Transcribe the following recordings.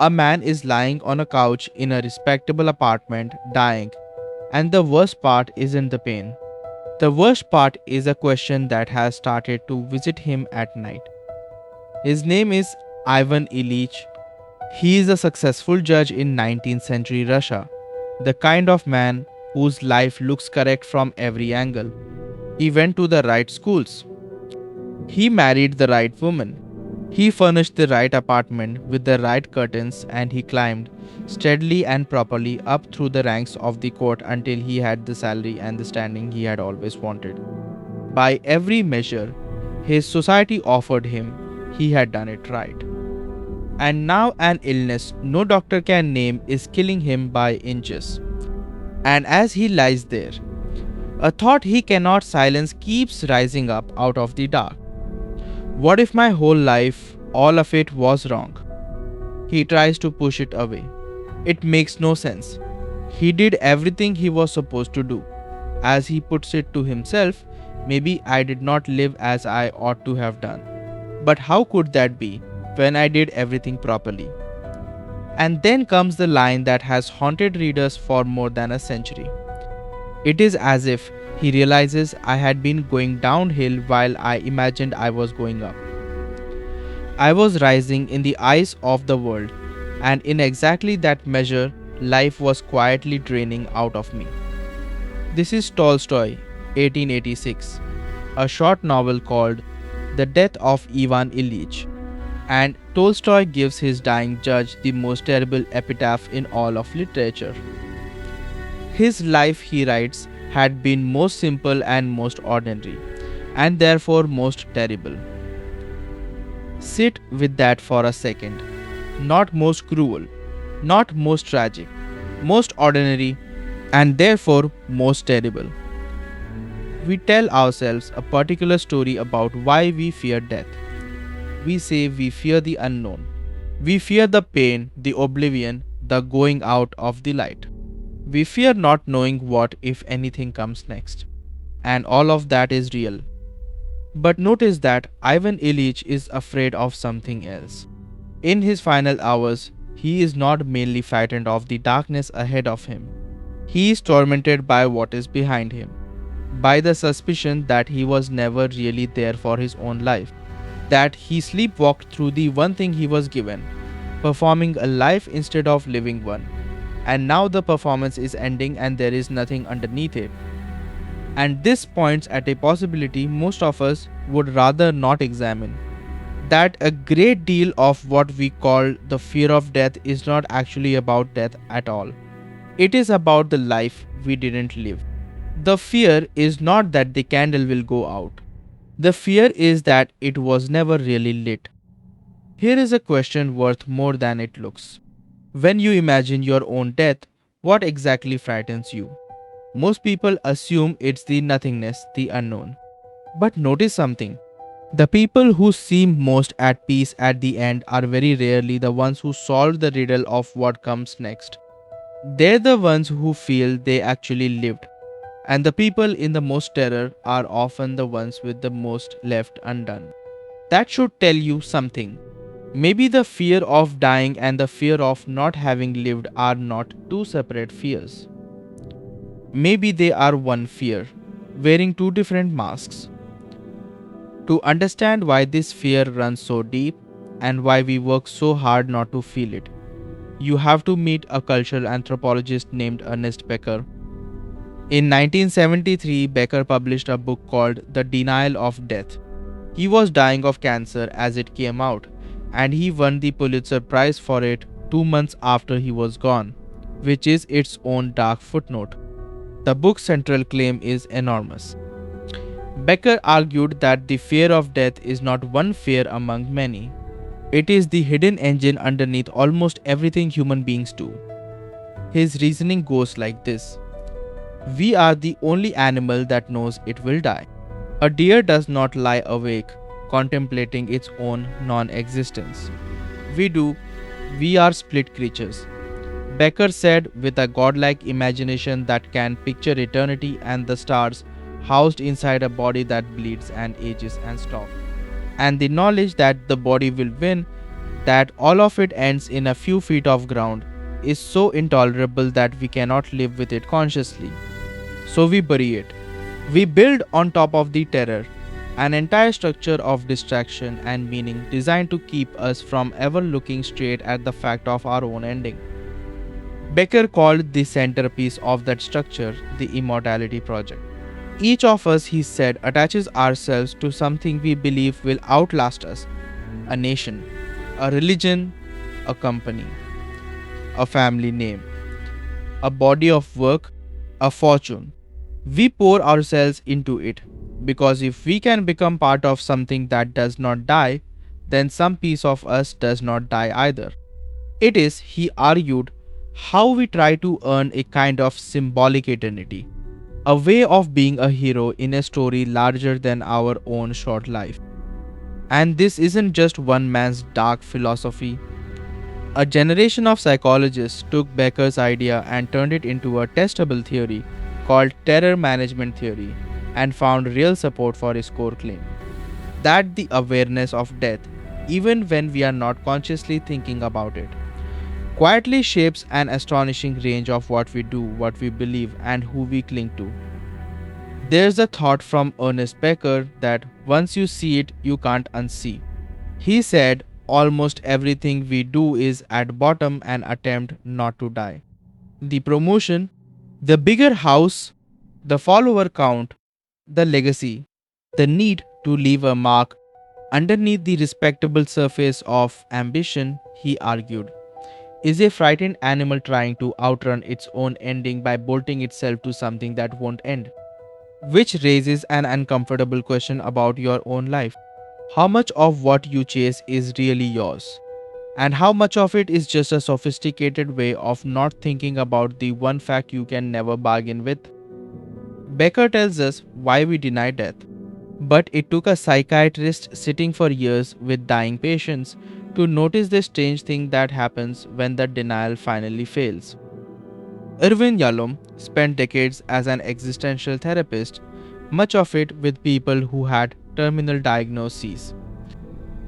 A man is lying on a couch in a respectable apartment, dying, and the worst part isn't the pain. The worst part is a question that has started to visit him at night. His name is Ivan Ilyich. He is a successful judge in 19th century Russia, the kind of man whose life looks correct from every angle. He went to the right schools. He married the right woman. He furnished the right apartment with the right curtains, and he climbed steadily and properly up through the ranks of the court until he had the salary and the standing he had always wanted. By every measure his society offered him, he had done it right. And now an illness no doctor can name is killing him by inches. And as he lies there, a thought he cannot silence keeps rising up out of the dark. What if my whole life, all of it, was wrong? He tries to push it away. It makes no sense. He did everything he was supposed to do. As he puts it to himself, maybe I did not live as I ought to have done. But how could that be when I did everything properly? And then comes the line that has haunted readers for more than a century. It is as if he realizes I had been going downhill while I imagined I was going up. I was rising in the eyes of the world, and in exactly that measure, life was quietly draining out of me. This is Tolstoy, 1886, a short novel called The Death of Ivan Ilyich, and Tolstoy gives his dying judge the most terrible epitaph in all of literature. His life, he writes, had been most simple and most ordinary, and therefore most terrible. Sit with that for a second. Not most cruel, not most tragic, most ordinary, and therefore most terrible. We tell ourselves a particular story about why we fear death. We say we fear the unknown. We fear the pain, the oblivion, the going out of the light. We fear not knowing what, if anything, comes next. And all of that is real. But notice that Ivan Ilyich is afraid of something else. In his final hours, he is not mainly frightened of the darkness ahead of him. He is tormented by what is behind him, by the suspicion that he was never really there for his own life, that he sleepwalked through the one thing he was given, performing a life instead of living one. And now the performance is ending and there is nothing underneath it. And this points at a possibility most of us would rather not examine. That a great deal of what we call the fear of death is not actually about death at all. It is about the life we didn't live. The fear is not that the candle will go out. The fear is that it was never really lit. Here is a question worth more than it looks. When you imagine your own death, what exactly frightens you? Most people assume it's the nothingness, the unknown. But notice something. The people who seem most at peace at the end are very rarely the ones who solve the riddle of what comes next. They're the ones who feel they actually lived. And the people in the most terror are often the ones with the most left undone. That should tell you something. Maybe the fear of dying and the fear of not having lived are not two separate fears. Maybe they are one fear, wearing two different masks. To understand why this fear runs so deep and why we work so hard not to feel it, you have to meet a cultural anthropologist named Ernest Becker. In 1973, Becker published a book called The Denial of Death. He was dying of cancer as it came out, and he won the Pulitzer Prize for it 2 months after he was gone, which is its own dark footnote. The book's central claim is enormous. Becker argued that the fear of death is not one fear among many. It is the hidden engine underneath almost everything human beings do. His reasoning goes like this. We are the only animal that knows it will die. A deer does not lie awake, contemplating its own non-existence. We do. We are split creatures. Becker said, with a godlike imagination that can picture eternity and the stars housed inside a body that bleeds and ages and stops. And the knowledge that the body will win that all of it ends in a few feet of ground, is so intolerable that we cannot live with it consciously. So we bury it. We build on top of the terror an entire structure of distraction and meaning designed to keep us from ever looking straight at the fact of our own ending. Becker called the centerpiece of that structure the Immortality Project. Each of us, he said, attaches ourselves to something we believe will outlast us: a nation, a religion, a company, a family name, a body of work, a fortune. We pour ourselves into it because if we can become part of something that does not die, then some piece of us does not die either. It is, he argued, how we try to earn a kind of symbolic eternity, a way of being a hero in a story larger than our own short life. And this isn't just one man's dark philosophy. A generation of psychologists took Becker's idea and turned it into a testable theory called terror management theory and found real support for his core claim that the awareness of death, even when we are not consciously thinking about it, quietly shapes an astonishing range of what we do, what we believe, and who we cling to. There's a thought from Ernest Becker that once you see it, you can't unsee. He said, almost everything we do is at bottom an attempt not to die. The promotion, the bigger house, the follower count, the legacy, the need to leave a mark underneath the respectable surface of ambition, he argued, is a frightened animal trying to outrun its own ending by bolting itself to something that won't end. Which raises an uncomfortable question about your own life. How much of what you chase is really yours? And how much of it is just a sophisticated way of not thinking about the one fact you can never bargain with? Becker tells us why we deny death. But it took a psychiatrist sitting for years with dying patients to notice the strange thing that happens when the denial finally fails. Irvin Yalom spent decades as an existential therapist, much of it with people who had terminal diagnoses.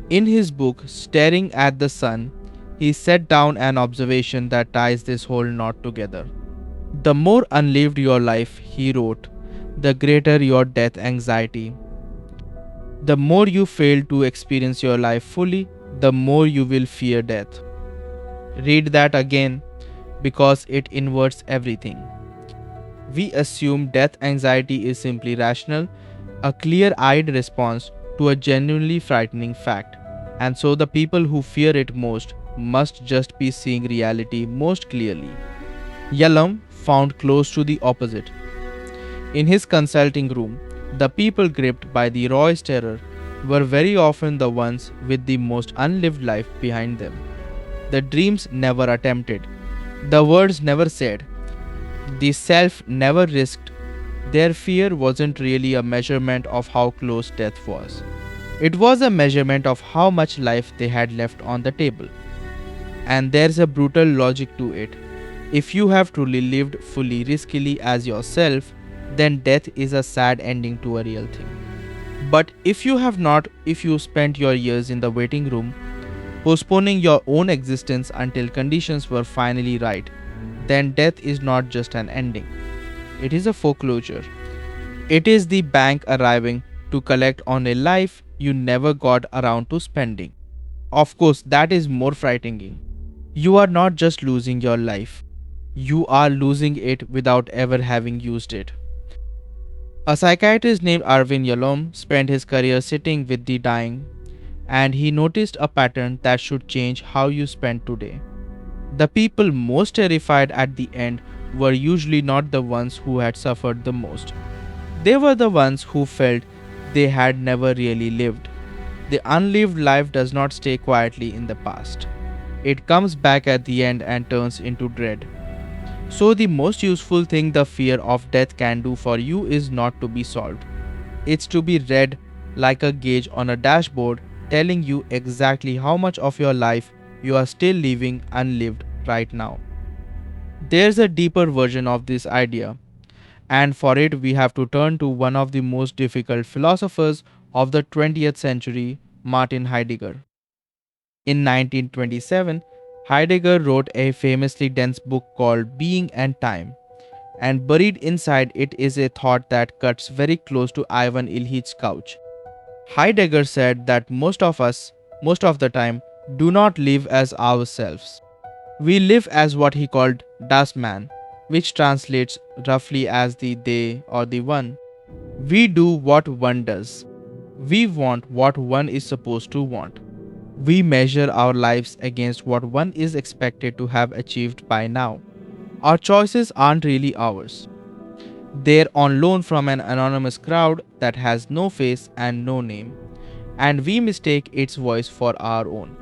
In his book, Staring at the Sun, he set down an observation that ties this whole knot together. The more unlived your life, he wrote, the greater your death anxiety. The more you fail to experience your life fully, the more you will fear death. Read that again because it inverts everything. We assume death anxiety is simply rational, a clear-eyed response to a genuinely frightening fact, and so the people who fear it most must just be seeing reality most clearly. Yalom found close to the opposite. In his consulting room, the people gripped by the rawest terror were very often the ones with the most unlived life behind them. The dreams never attempted, the words never said, the self never risked. Their fear wasn't really a measurement of how close death was. It was a measurement of how much life they had left on the table. And there's a brutal logic to it. If you have truly lived fully riskily as yourself, then death is a sad ending to a real thing. But if you have not, if you spent your years in the waiting room, postponing your own existence until conditions were finally right, then death is not just an ending. It is a foreclosure. It is the bank arriving to collect on a life you never got around to spending. Of course, that is more frightening. You are not just losing your life, you are losing it without ever having used it. A psychiatrist named Irvin Yalom spent his career sitting with the dying, and he noticed a pattern that should change how you spend today. The people most terrified at the end were usually not the ones who had suffered the most. They were the ones who felt they had never really lived. The unlived life does not stay quietly in the past. It comes back at the end and turns into dread. So the most useful thing the fear of death can do for you is not to be solved. It's to be read like a gauge on a dashboard telling you exactly how much of your life you are still living unlived right now. There's a deeper version of this idea, and for it we have to turn to one of the most difficult philosophers of the 20th century, Martin Heidegger. In 1927, Heidegger wrote a famously dense book called Being and Time, and buried inside it is a thought that cuts very close to Ivan Ilyich couch. Heidegger said that most of us, most of the time, do not live as ourselves. We live as what he called das Man, which translates roughly as the they or the one. We do what one does. We want what one is supposed to want. We measure our lives against what one is expected to have achieved by now. Our choices aren't really ours. They're on loan from an anonymous crowd that has no face and no name, and we mistake its voice for our own.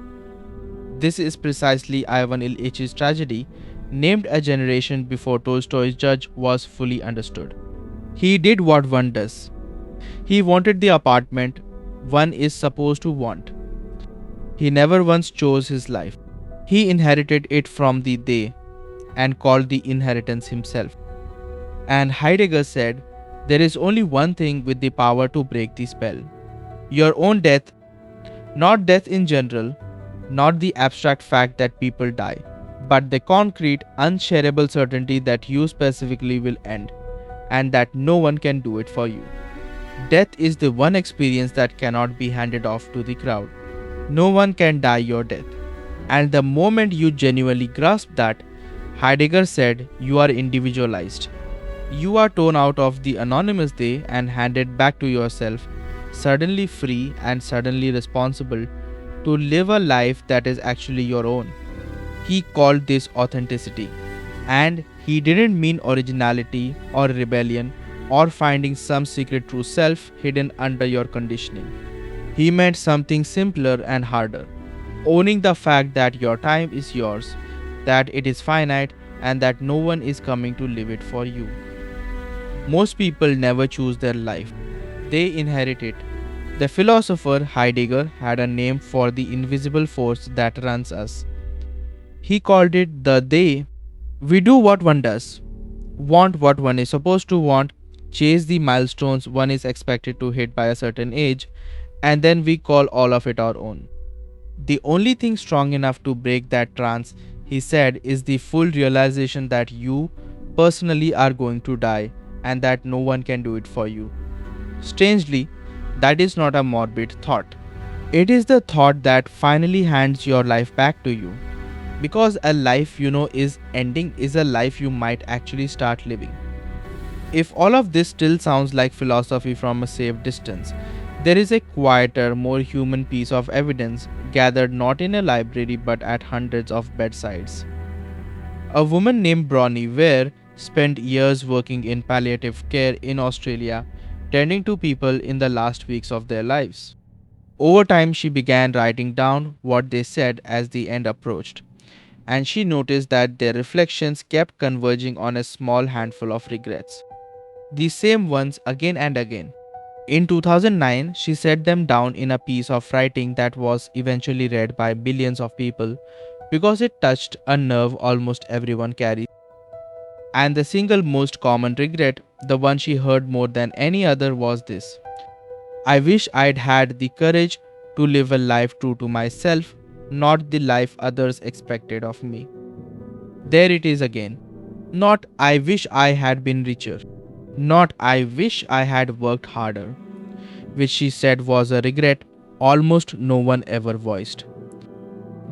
This is precisely Ivan Ilyich tragedy, named a generation before Tolstoy's Judge was fully understood. He did what one does. He wanted the apartment one is supposed to want. He never once chose his life. He inherited it from the they and called the inheritance himself. And Heidegger said, there is only one thing with the power to break the spell. Your own death, not death in general, not the abstract fact that people die, but the concrete, unshareable certainty that you specifically will end, and that no one can do it for you. Death is the one experience that cannot be handed off to the crowd. No one can die your death. And the moment you genuinely grasp that, Heidegger said, you are individualized. You are torn out of the anonymous they and handed back to yourself, suddenly free and suddenly responsible to live a life that is actually your own. He called this authenticity. And he didn't mean originality or rebellion or finding some secret true self hidden under your conditioning. He meant something simpler and harder. Owning the fact that your time is yours, that it is finite, and that no one is coming to live it for you. Most people never choose their life. They inherit it. The philosopher Heidegger had a name for the invisible force that runs us. He called it the they. We do what one does, want what one is supposed to want, chase the milestones one is expected to hit by a certain age, and then we call all of it our own. The only thing strong enough to break that trance, he said, is the full realization that you personally are going to die and that no one can do it for you. Strangely, that is not a morbid thought. It is the thought that finally hands your life back to you. Because a life you know is ending is a life you might actually start living. If all of this still sounds like philosophy from a safe distance, there is a quieter, more human piece of evidence gathered not in a library but at hundreds of bedsides. A woman named Bronnie Ware spent years working in palliative care in Australia, tending to people in the last weeks of their lives. Over time, she began writing down what they said as the end approached, and she noticed that their reflections kept converging on a small handful of regrets. The same ones again and again. In 2009, she set them down in a piece of writing that was eventually read by billions of people because it touched a nerve almost everyone carries. And the single most common regret, the one she heard more than any other, was this: I wish I'd had the courage to live a life true to myself, not the life others expected of me. There it is again. Not I wish I had been richer. Not I wish I had worked harder, which she said was a regret almost no one ever voiced.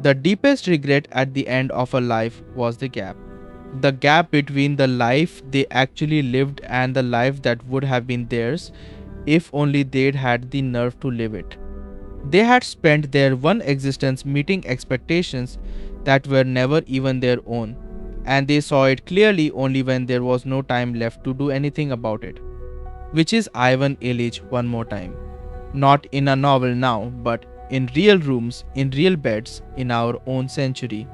The deepest regret at the end of a life was the gap. The gap between the life they actually lived and the life that would have been theirs if only they'd had the nerve to live it. They had spent their one existence meeting expectations that were never even their own, and they saw it clearly only when there was no time left to do anything about it. Which is Ivan Ilyich one more time. Not in a novel now, but in real rooms, in real beds, in our own century.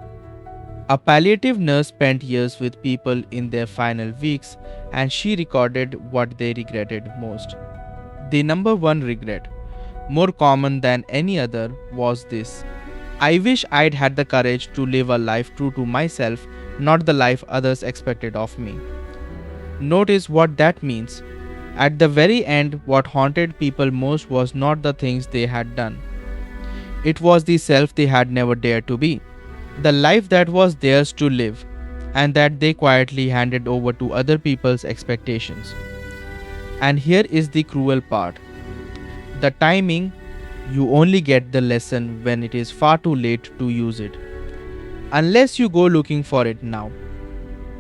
A palliative nurse spent years with people in their final weeks, and she recorded what they regretted most. The number one regret, more common than any other, was this: I wish I'd had the courage to live a life true to myself, not the life others expected of me. Notice what that means. At the very end, what haunted people most was not the things they had done. It was the self they had never dared to be, the life that was theirs to live, and that they quietly handed over to other people's expectations. And here is the cruel part: the timing. You only get the lesson when it is far too late to use it, unless you go looking for it now.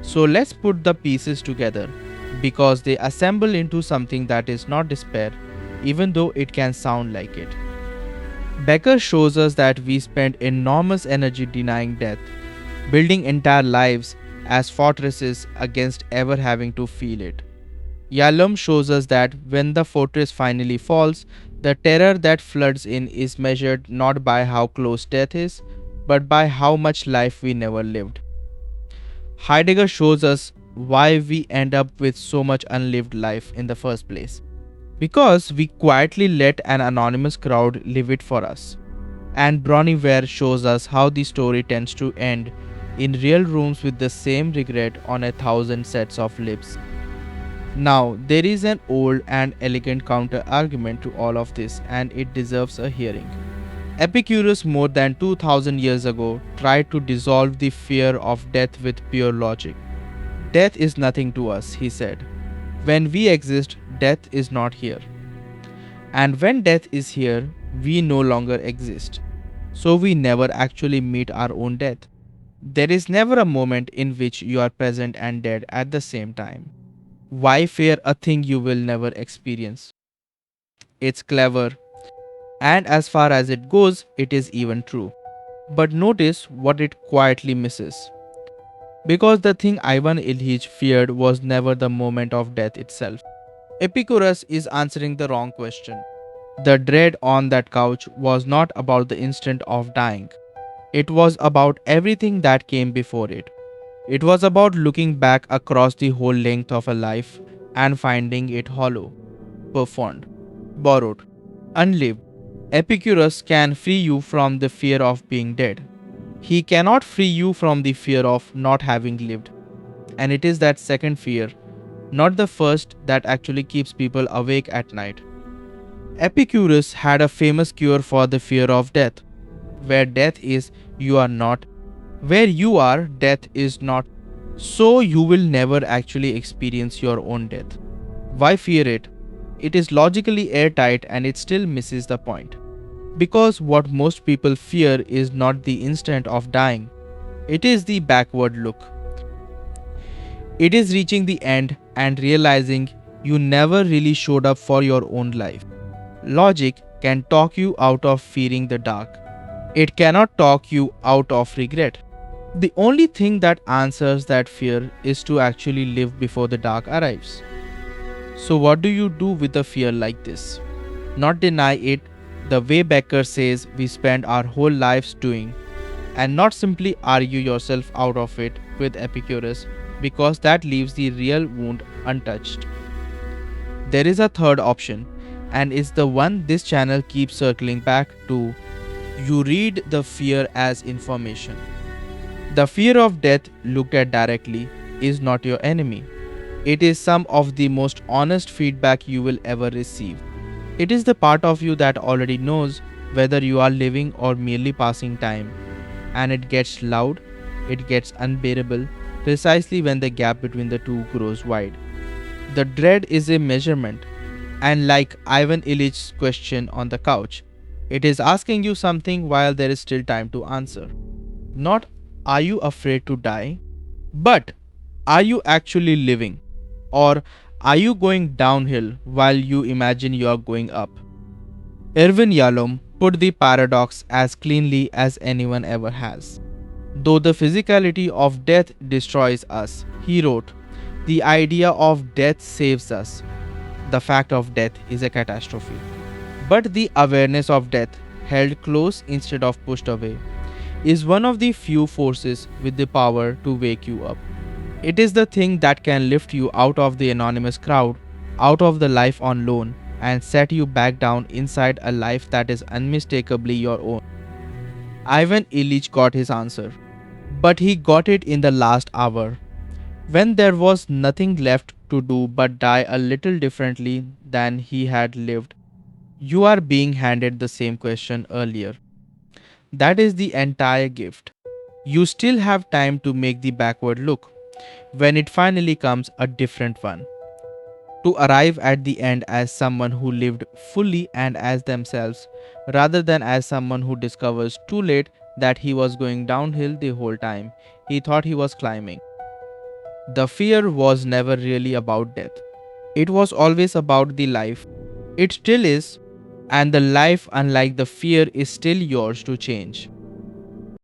So let's put the pieces together, because they assemble into something that is not despair, even though it can sound like it. Becker shows us that we spend enormous energy denying death, building entire lives as fortresses against ever having to feel it. Yalom shows us that when the fortress finally falls, the terror that floods in is measured not by how close death is, but by how much life we never lived. Heidegger shows us why we end up with so much unlived life in the first place. Because we quietly let an anonymous crowd live it for us. And Bronnie Ware shows us how the story tends to end in real rooms with the same regret on 1,000 sets of lips. Now, there is an old and elegant counter argument to all of this, and it deserves a hearing. Epicurus, more than 2000 years ago, tried to dissolve the fear of death with pure logic. Death is nothing to us, he said. When we exist, death is not here. And when death is here, we no longer exist. So we never actually meet our own death. There is never a moment in which you are present and dead at the same time. Why fear a thing you will never experience? It's clever, and as far as it goes, it is even true. But notice what it quietly misses. Because the thing Ivan Ilyich feared was never the moment of death itself. Epicurus is answering the wrong question. The dread on that couch was not about the instant of dying. It was about everything that came before it. It was about looking back across the whole length of a life and finding it hollow, profound, borrowed, unlived. Epicurus can free you from the fear of being dead. He cannot free you from the fear of not having lived. And it is that second fear, not the first, that actually keeps people awake at night. Epicurus had a famous cure for the fear of death. Where death is, you are not. Where you are, death is not. So you will never actually experience your own death. Why fear it? It is logically airtight and it still misses the point. Because what most people fear is not the instant of dying. It is the backward look. It is reaching the end and realizing you never really showed up for your own life. Logic can talk you out of fearing the dark. It cannot talk you out of regret. The only thing that answers that fear is to actually live before the dark arrives. So what do you do with a fear like this? Not deny it the way Becker says we spend our whole lives doing, and not simply argue yourself out of it with Epicurus, because that leaves the real wound untouched. There is a third option, and it's the one this channel keeps circling back to. You read the fear as information. The fear of death, looked at directly, is not your enemy. It is some of the most honest feedback you will ever receive. It is the part of you that already knows whether you are living or merely passing time. And it gets loud, it gets unbearable, precisely when the gap between the two grows wide. The dread is a measurement, and like Ivan Ilyich question on the couch, it is asking you something while there is still time to answer. Not, are you afraid to die? But, are you actually living? Or, are you going downhill while you imagine you are going up? Irvin Yalom put the paradox as cleanly as anyone ever has. Though the physicality of death destroys us, he wrote, the idea of death saves us. The fact of death is a catastrophe. But the awareness of death, held close instead of pushed away, is one of the few forces with the power to wake you up. It is the thing that can lift you out of the anonymous crowd, out of the life on loan, and set you back down inside a life that is unmistakably your own. Ivan Ilyich got his answer, but he got it in the last hour, when there was nothing left to do but die a little differently than he had lived. You are being handed the same question earlier. That is the entire gift. You still have time to make the backward look, when it finally comes a different one. To arrive at the end as someone who lived fully and as themselves, rather than as someone who discovers too late that he was going downhill the whole time. He thought he was climbing. The fear was never really about death. It was always about the life. It still is, and the life, unlike the fear, is still yours to change.